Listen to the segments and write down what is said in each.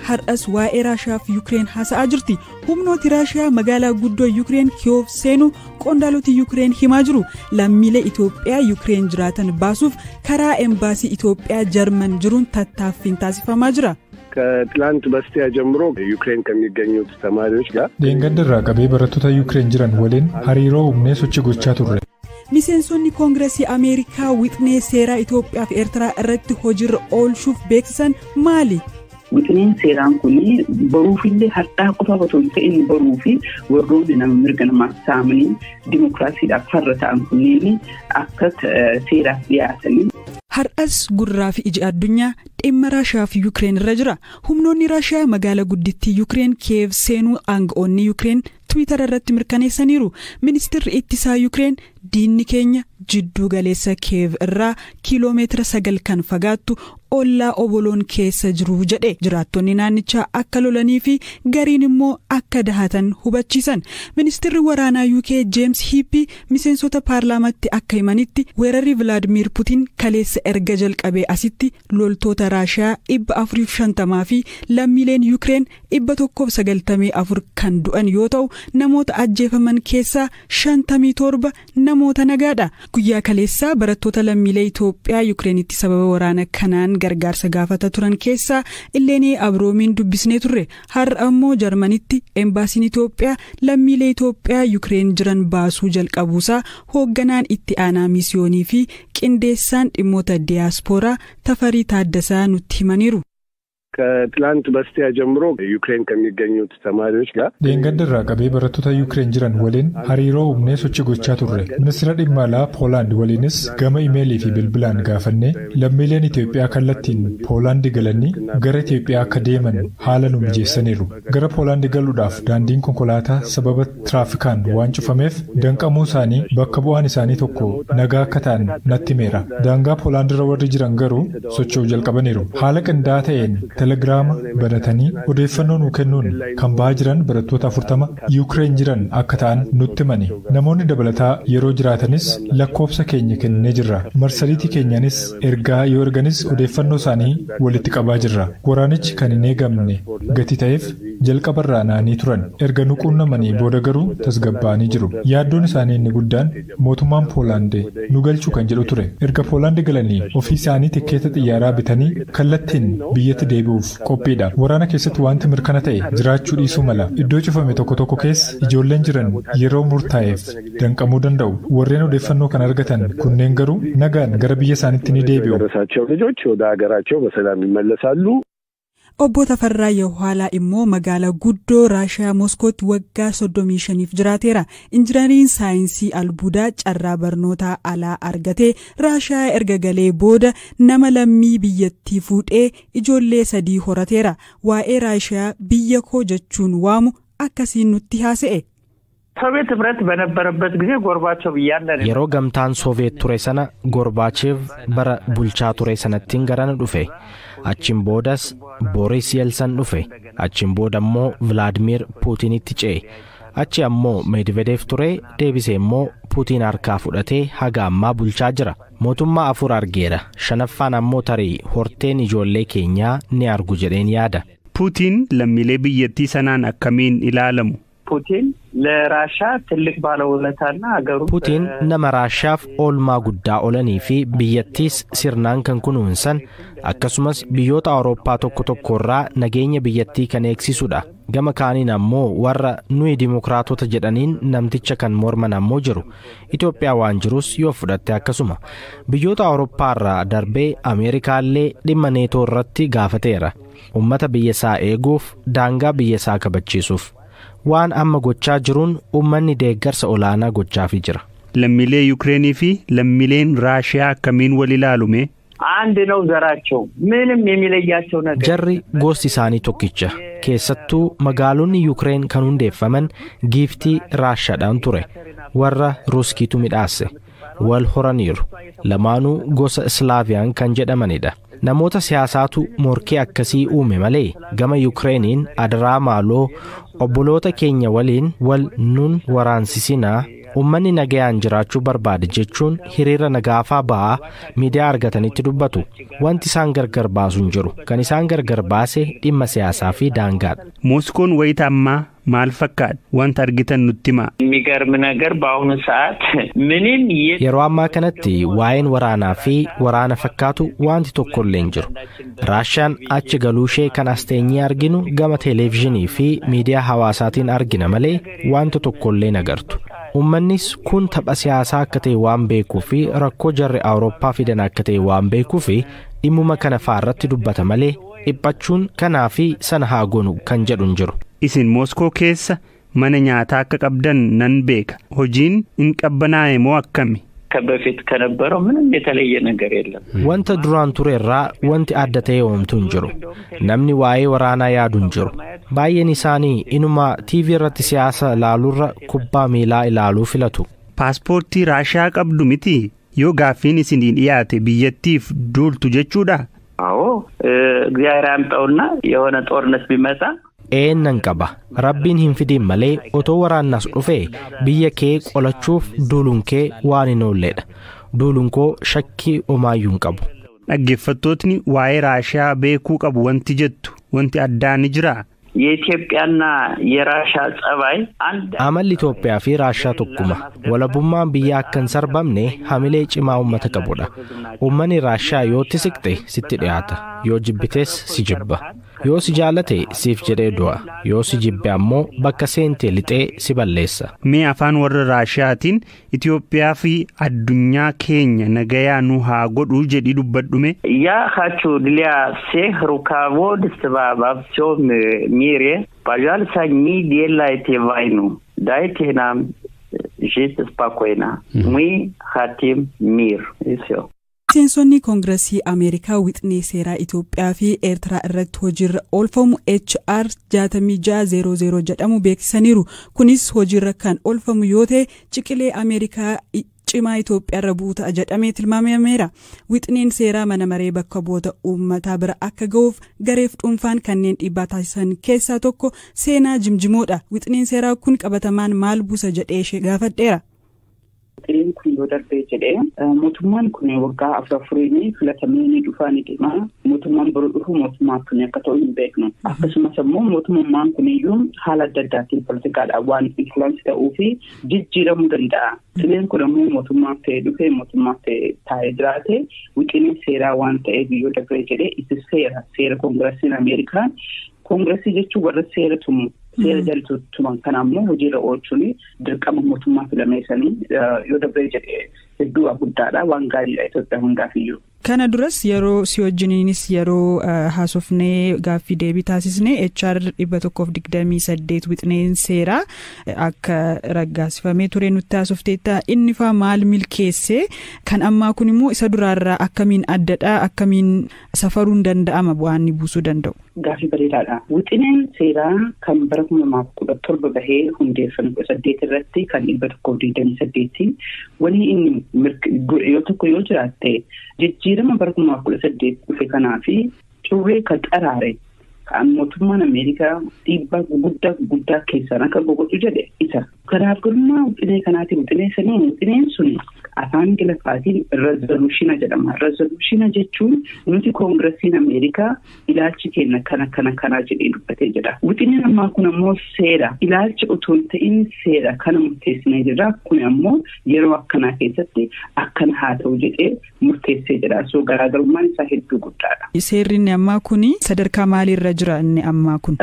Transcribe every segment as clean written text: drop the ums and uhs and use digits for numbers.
har'as waa'ee Raashiyaa fi Yuukireen haasa'aa jirti. Humnooti Raashiyaa magaalaa guddoo Yuukireen Kiyoof seenu qondaaloti Yuukireen himaa jiru. Lammiilee Itoophiyaa Yuukireen jiraatan baasuuf karaa embaasii Itoophiyaa Jarman jiruun tattaaffiin taasifamaa jira. ከትላንት በስቲያ ጀምሮ ዩክሬን ከሚገኙት ተማሪዎች ጋር ደንገደራ ቀቤ በረቱታ ዩክሬን ጅራን ወሌን ሀሪሮ ኡምኔ ሶቺ ጎቻ ቱረ miseensonni koongireesii Ameerikaa wixnee seeraa Itoophiyaa fi Eertiraa irratti hojiirra oolchuuf beeksisan maali? wixneen seeraan kun baruufillee hadhaa qofa otoo hin ta'in baruufi warroonni nama mirga namaa saamanii dimokiraasiidhaaf farra ta'an kunneen akka seeraaf dhiyaatanii. Har'as gurraa fi iji addunyaa dhimma Raashiyaa fi Yuukireen irra jira. Humnoonni Raashiyaa magaalaa guddittii Yuukireen Kiyev seenuu aangawoonni Yuukireen Twitter irratti mirkaneessaniiru. Ministeerri ittisaa Yuukireen diinni keenya jidduu galeessa Kiyev irraa kiiloomeetira 9 kan fagaattu ollaa oboloon keessa jiru jedhe. Jiraattonni naannichaa akka lolanii fi gariin immoo akka dahatan hubachiisan. Ministeerri waraanaa UK James Heappy miseensota paarlaamaatti akka himanitti weerarri Vladimir Putin kaleessa erga jalqabee asitti loltoota Raashiyaa 450 fi lammiileen Yuukireen 194 kan du'an yoo ta'u namoota ajjeefaman keessaa 57 namoota nagaadha. Guyyaa kaleessaa barattoota lammiilee Itoophiyaa Yuukireenitti sababa waraana kanaan gargaarsa gaafata turan keessaa Illeenee Abroomiin dubbisnee turre. Har'a ammoo Jarmanitti embaasiin Itoophiyaa lammiilee Itoophiyaa Yuukireen jiran baasuu jalqabuusaa hoogganaan itti aanaa miisiyoonii fi qindeessaan dhimmoota diiyaaspooraa Tafarii Taaddasaa nutti himaniiru. ከትላንት በስቲያ ጀምሮ ዩክሬን ከሚገኙት ተማሪዎች ጋር ደንገደራ ቀቤ በረቱታ ዩክሬን ጅራን ወሌን ሀሪሮ ኡምኔ ሶቺ ጎቻ ቱረ ሚኒስትራ ዲማላ ፖላንድ ወሌንስ ገመ ኢሜይል ፊ ብልብላን ጋፈኔ ለሚሊዮን ኢትዮጵያ ከለቲን ፖላንድ ገለኒ ገረ ኢትዮጵያ ከደመን ሃለኑ ሚጀሰኒሩ ገረ ፖላንድ ገሉዳፍ ዳንዲን ኮንኮላታ ሰበበ ትራፊካን ዋንጩፈሜፍ ደንቀሙ ሳኒ በከቡዋን ሳኒ ቶኮ ነጋ ከታን ነቲሜራ ዳንጋ ፖላንድ ረወድ ጅራን ገሩ ሶቾው ጀልቀበኒሩ ሃለቅ እንዳተን Telegraama baratanii odeeffannoon kennuun kan ba'aa jiran barattoota 40 Yuukireen jiran akka ta'an nutti himani. Namoonni dabalataa yeroo jiraatanis lakkoofsa keenya kennee jirra. Marsariitii keenyaanis ergaa yoo erganis odeeffannoo isaanii walitti qabaa jirra. Waraanichi kan hin eegamne gatii ta'eef jalqabarraa naanii turan. Erga nu quunnamanii booda garuu tasgabbaa'anii jiru. Yaaddoon isaanii inni guddaan mootummaan Poolaand nu galchuu kan jedhu ture. Erga Poolaand galanii ofii isaanii tikkeeta xiyyaaraa bitanii kallattiin biyyatti deebi'u. Qophiidha. Waraana keessatti wanti mirkana ta'e jiraachuu dhiisuu mala. Iddoo cufame tokko keessa ijoolleen jiran yeroo murtaa'eef danqamuu danda'u. Warreen odeeffannoo kan argatan kunneen garuu nagaan gara biyya isaaniitti ni deebi'u. Obbo Tafarraa Yahwaalaa immoo magaalaa guddoo Raashiyaa Moskootti waggaa 35f jiraateera. Injinariin saayinsii albuudaa carraa barnootaa alaa argatee Raashiyaa erga galee booda nama lammii biyyattii fuudhee ijoollee 3 horateera. Waa'ee Raashiyaa biyya koo jechuun waamu akkasiin nutti haasa'e. ሶቪየት ህብረት በነበረበት ጊዜ ጎርባቾቭ ያለ yeroo gamtaan Soviet ture sana Gorbachev bara bulchaa ture sanattiin garana dhufe. Achiin boodas Boris Yeltsin dhufe. Achiin booda immoo Vladimir Putinitti ce'e. Achi ammoo Medvedev ture. Deebisee immoo Putin harkaa fudhatee haga ammaa bulchaa jira. Mootummaa 4 argeera. 5ffaan ammoo tarii horteen ijoollee keenyaa ni argu jedheen yaada. Putin lammiilee biyyattii sanaan akkamiin ilaalamu? Putin ለራሻ ትልቅ ባለውለታና አገሩ Putin nama Raashiyaaf oolmaa guddaa olanii fi biyyattiis sirnaan kan kunuunsan akkasumas biyyoota Awurooppaa tokko irraa nageenya biyyattii kan eegsisudha. Gama kaaniin ammoo warra nuyi dimokiraatota jedhaniin namticha kan morman ammoo jiru. Itoophiyaa waan jirus yoo fudhatte akkasuma. Biyyoota Awurooppaa irraa darbee Ameerikaallee dhimma neetoo irratti gaafateera. Uummata biyya isaa eeguuf daangaa biyya isaa kabachiisuuf. Waan amma gochaa jiruun uummanni deeggarsa olaanaa gochaafi jira. Lammiilee Yuukireenii fi lammiileen Raashiyaa akkamiin wal ilaalume? አንድ ነው ዘራቸው ምንም የሚለያቸው ነገር Jarri gosti isaanii tokkicha. Keessattuu magaalonni Yuukireen kan hundeeffaman giiftii Raashiyaadhaan ture. Warra Ruskiitu midhaase. Wal horaniiru. Lamaanuu gosa Islaaviyaan kan jedhamanidha. Namoota siyaasaatu morkii akkasii uume malee gama Yuukireeniin adaraa maaloo obboloota keenya waliin wal nun waraansisinaa Uummanni nagayaan jiraachuu barbaade jechuun hiriira nagaafaa ba'aa miidiyaa argatanitti dubbatu. Wanti isaan gargar baasu hin jiru. Kan isaan gargar baase dhimma siyaasaa fi daangaadha. Mooskoon wayita ammaa maal fakkaata? Wanta argitan nutti himaa. የሚገርም ነገር በአሁኑ ሰዓት ምንም yeroo ammaa kanatti waa'een waraanaa fi waraana fakkaatu wanti tokkollee hin jiru. Raashiyaan achi galuu ishee kan asteenyee arginu gama televezyiinii fi miidiyaa hawaasaatiin argina malee wanta tokkollee hin agartu. Uummannis kun tapha siyaasaa akka ta'e waan beekuu fi rakkoo jarri Awurooppaa fidan akka ta'e waan beekuu fi dhimmuma kana faarratti dubbata malee dhiphachuun kanaa fi sana haa goonu kan jedhu hin jiru. Isin Mooskoo keessa mana nyaataa akka qabdan nan beeka. Hojiin hin qabbanaa'e moo akkami? ከበፊት ከነበረው ምንም የተለየ ነገር የለም. Wanta duraan ture irraa wanti adda ta'e homtuu hin jiru. Namni waa'ee waraanaa yaadu hin jiru. Baay'een isaanii inuma TV irratti siyaasa ilaaluurra kubbaa miilaa ilaaluu filatu. Paaspoortii Raashiyaa qabdu miti yoo gaaffiin isinii dhiyaate biyyattiif duultu jechuudha? አዎ እግዚአብሔር ያምጣውና የሆነ ጦርነት ቢመጣ eennan qaba. Rabbiin hin fidin malee otoo waraannas dhufee biyya kee qolachuuf duuluun kee waan hin oolledha. Duuluun koo shakkii omaayyuu hin qabu. Dhaggeeffattootni waa'ee Raashiyaa beekuu qabu wanti jettu wanti addaa ni jiraa? የኢትዮጵያና የራሽያ ጸባይ አንድ amalli Itoophiyaa fi Raashiyaa tokkuma. Walabummaan biyya akka hin sarbamne hamilee cimaa uummata qabudha. Uummanni Raashiyaa yoo itti siqxe sitti dhiyaata. Yoo jibbitees si jibba. Yoo si jaalate siif jedhee du'a. Yoo si jibbe ammoo bakka seentee lixee si balleessa. Mee afaan warra Raashiyaatiin Itoophiyaa fi addunyaa keenya nagayaa nu haa godhuu jedhi dubbadhume. Я хочу для всех руководств во всем мире, пожалуйста, не делайте войну. Дайте нам жить спокойно. Мы хотим мир. И все. Miseensonni Koongireesii Ameerikaa wixinee seeraa Itoophiyaa fi Eertiraa irratti hojiirra oolfamu HR 6600 jedhamu beeksisaniiru. Kunis hojiirra kan oolfamu yoo ta'e ciqilee Ameerikaa cimaa Itoophiyaa irra buuta jedhamee tilmaamameera. Wixineen seeraa mana maree bakka bu'oota uummataa bira akka ga'uuf gareef dhuunfaan kanneen dhiibbaa taasisan keessaa tokko seenaa jimjimoodha. Wixineen seeraa kun qabatamaan maal buusa jedhee ishee gaafadheera. Wixineen kun yoo darbee jedhee mootummaan kun waggaa 4 filatamee dhufaanii deema. Mootummaan biroo dhufu mootummaa kun akka ta'u hin beeknu. Akkasumas immoo mootummaan kun iyyuu haala adda addaatiin poolitikaadhaan waan influence ta'uu fi jijjiiramuu danda'a. Wixineen kun immoo mootummaa ta'ee dhufee mootummaa ta'ee taa'ee jiraate wixineen seeraa waan ta'eef yoo darbee jedhee itti seera Koongireesiin Ameerikaa. Koongireesii jechuun warra seera tumu. Seera jaltuutuman kana ammoo hojiirra oolchuun dirqama mootummaa filameessanii yoo darbee jedhee hedduu guddaadha waan gaariidha Itoophiyaa hundaaf iyyuu. Kana duras yeroo si wajjiniinis yeroo haasofnee gaaffii deebii taasisnee HR 128 wixineen seeraa akka raggaasifamee ture nutti haasofteetta. Inni faa maal milkeesse kan ammaa kun immoo isa duraarraa akkamiin addadha akkamiin safaruun danda'ama bu'aan ni buusuu danda'u. Gaaffii bareedaadha. Wixineen seeraa kan bara 2017 bahee hundeeffame 8 irratti kan 128 wanni inni yoo tokko yoo jiraatte jijjiirama bara 2018 dhufe kanaa fi turree kan xaraare kan mootummaan Ameerikaa dhiibbaa guddaa keessaan akka gogotu jedhe isa. Kanaaf gurmaa wixinee kanaatiin wixineen sun afaan Ingiliffaatiin resolution jedhama. Resolution jechuun nuti Koongireesiin Ameerikaa ilaalchi keenya kana jedhee dubbatee jedha. Wixineen ammaa kun ammoo seera. Ilaalchi otoo hin ta'in seera kana murteessinee jira. Kun ammoo yeroo akkanaa keessatti akkana haa ta'u jedhee murteessee jira. So garaagarummaan isaa hedduu guddaadha. Seerri inni ammaa kun sadarkaa maaliirra jira inni ammaa kun?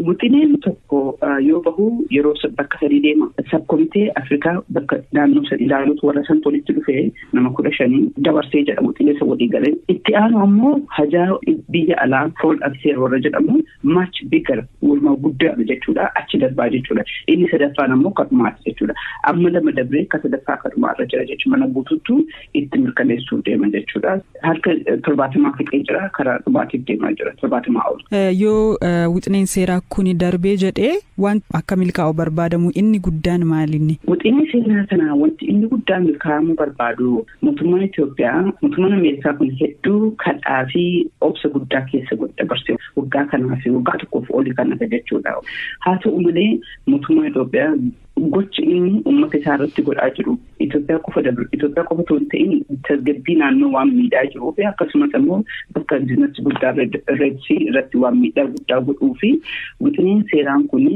Wixineen tokko yoo bahu yeroo bakka sadii deema. Sabkomitee Afrikaa bakka naannoo sadii ilaaluutu warra san tolitti dhufee nama 15 dabarsee jedhamu xileessa walii galee. Itti aanu ammoo hajaa biyya alaa fool abseer warra jedhamu much bigger walmaa guddaadha jechuudha. Achi darbaa jechuudha. Inni sadaffaan ammoo kadhumaati jechuudha. Amma lama dabree akka sadaffaa kadhumaarra jira jechuudha. Mana guutuutu itti mirkaneessuu deema jechuudha. Harka 70 fiqee jira. Karaa dhumaatiif deemaa jira. 70 ol. Yoo wixineen seeraa kuni darbee jedhee waan akka milkaa'u barbaadamu inni guddaan maalinni? Wixineen seeraa kana wanti inni guddaan milkaa'amuu barbaadu mootummaan Itoophiyaa mootummaan Ameerikaa kun hedduu kadhaa fi obsa guddaa keessa dabarsee waggaa kanaa fi waggaa tokkoof olii kan akka jechuudha. Haa ta'u malee mootummaan Itoophiyaa gochi inni uummata isaa irratti godhaa jiru Itoophiyaa qofa osoo hin ta'in tasgabbii naannoo waan miidhaa jiruu fi akkasumas immoo bakka biizinasii guddaa irratti waan miidhaa guddaa godhuu fi wixineen seeraan kun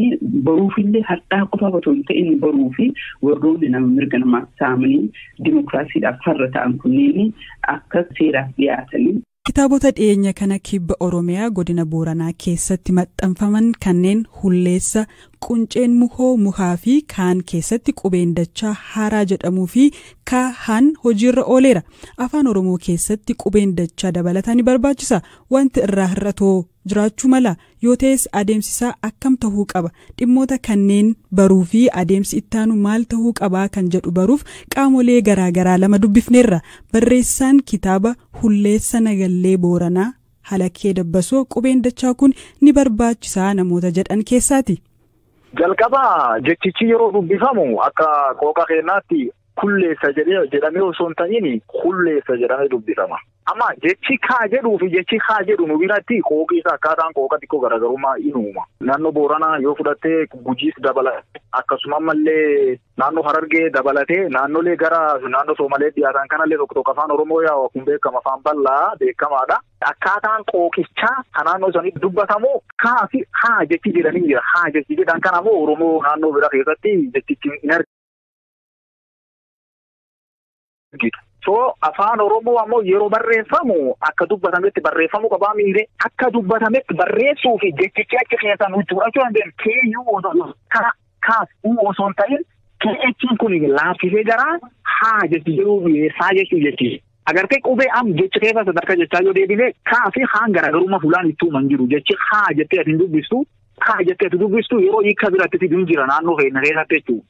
baruufillee har'aa qofa osoo hin ta'in baruu fi warroonni nama mirga namaa saamanii dimokiraasiidhaaf farra ta'an kunneen akka seeraaf dhiyaatanii. Kitaabota dhiyeenya kana kibba Oromiyaa godina Booranaa keessatti maxxanfaman kanneen Hulleessa, Qunceen Muhoo Muhaa fi kaan keessatti qubeen dachaa Haaraa jedhamuu fi kaan hojiirra ooleera. Afaan Oromoo keessatti qubeen dachaa dabalatanii barbaachisa. Wanti irraa hir'atoo jiraachuu mala yoo ta'es adeemsisaa akkam ta'uu qaba. Dhimmoota kanneen baruu fi adeemsi ittaanu maal ta'uu qabaa kan jedhu baruuf qaamolee garaagaraa lama dubbifneerra. Barreessaan kitaaba Hulleessa Nagallee Booranaa Halakee Dabbasoo qubeen dachaa kun ni barbaachisaa namoota jedhan keessaati. Jalqaba jechichi yeroo dubbifamu akka qooqa keenyaatti Hulleessa jedhamee osoo hin ta'in Hulleessa jedhamee dubbifama. Amma jechi kaa jedhuu fi jechi haa jedhu nu biratti qooqi isaa akkaataan qooqa xiqqoo garaagarummaa in uuma. Naannoo Booranaa yoo fudhattee Gujiis dabalatee akkasuma ammallee naannoo Harargee dabalatee naannolee gara naannoo Soomalee dhiyaatan kanallee tokko tokko afaan Oromoo yaa kun beekama afaan bal'aa beekamaadha. Akkaataan qooqichaa kan naannoo sanii dubbatamu kaa fi haa jechi jedhanii jira. Haa jechi jedhan kanaafuu Oromoo naannoo bira keessatti jechichi hin argamu. So afaan Oromoo ammoo yeroo barreeffamu akka dubbatametti barreeffamuu qabaa miire akka dubbatametti barreessuu fi jechichi achi keessaa nuti fudhachuu dandeenyu keeyyuu osoo hin ta'in keechiin kun laaffisee garaa haa jechi jedhuu saa jechuu jechi. Agartee qubee jechi keessa sadarkaa jechaa yoo deebine kaa fi haan garaagarummaa fuulaan itti uuman jiru jechi haa jettee ati dubbistu. Haa jettee dubbistu yeroo hiika biratti hin jira naannoo keenya keessatti jechuudha.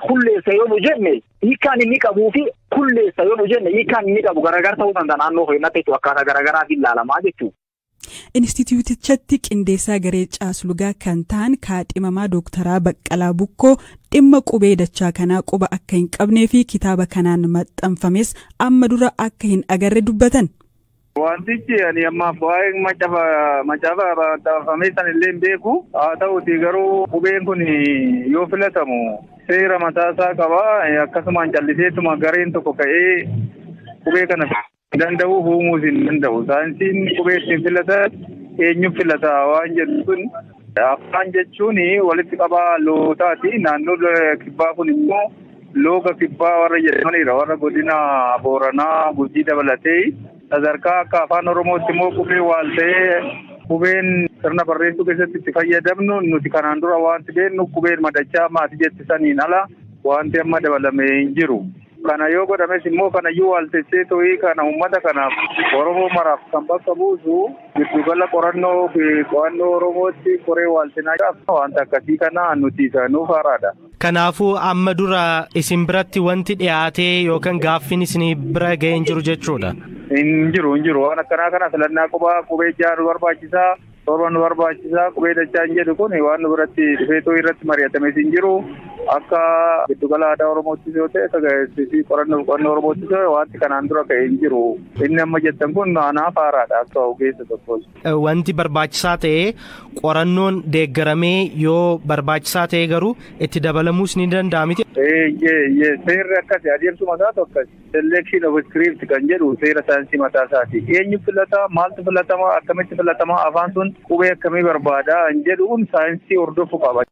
Hulleessa yoo nu jenne hiikaan inni qabuu fi hulleessa yoo nu jenne hiikaan inni qabu garagar ta'uu danda'a naannoo keenyatti jechuudha akkaataa garaagaraatiin ilaalamaa jechuudha. Inistituutichatti qindeessaa garee caaslugaa kan ta'an kaadhimamaa Dooktaraa Baqqalaa Bukkoo dhimma qubee dachaa kanaa quba akka hin qabnee fi kitaaba kanaan maxxanfames amma dura akka hin agarre dubbatan. Wantichi ani ammaaf waa'ee macaafa maxxanfamee sanillee beeku haa ta'uuti garuu qubeen kun yoo filatamu seera mataasaa qaba akkasumaan calliseetuma gareen tokko ka'ee qubee kana danda'u uumuus hin danda'u. Saayinsiin qubee ittiin filatan eenyu filata waan jedhu sun afaan jechuun walitti qabaa lootaati. Naannoo kibbaa kun immoo looga kibbaa warra jedhamanidha warra godina Booranaa Gujii dabalatee. Sadarkaa akka afaan Oromootti immoo qubee waan ta'ee qubeen sirna barreessuu keessatti itti fayyadamnu nuti kanaan dura wanti beeknu qubeen madachaa maatii jettisaniin ala wanti amma dabalame hin jiru. Kana yoo godhames immoo kanayyuu waaltessee ta'ee kana uummata kanaaf Oromoo maraaf kan bakka buusu giddugala qorannoo fi qo'annoo Oromootti koree waaltinaa wanta akkasii kana nuti nuuf haaraadha. Kanaafuu amma dura isin biratti wanti dhiyaatee yookaan gaaffiin isin bira ga'ee hin jiru jechuudha. Hin jiru waan akkanaa kana filannaa qubee ijaa nu barbaachisaa torba nu barbaachisaa qubee dachaa hin jedhu kun waan nu biratti dhufeetoo irratti mari'atames hin jiru akka giddugala aadaa Oromootti yoo ta'e sagaleessii qorannoo Oromootti wanti kanaan dura ka'e hin jiru inni amma jettan kun naanaaf haaraadha akka ogeessa tokkos. Wanti barbaachisaa ta'e qorannoon deeggaramee yoo barbaachisaa ta'e garuu itti dabalamuus ni danda'a miti. Seerri akkasi adeemsuma isaa tokko selection of script kan jedhu seera saayinsii mataa isaati. Eenyu filata maaltu filatama akkamitti filatama afaan sun qubee akkamii barbaada jedhuun saayinsii hordofuu qaba.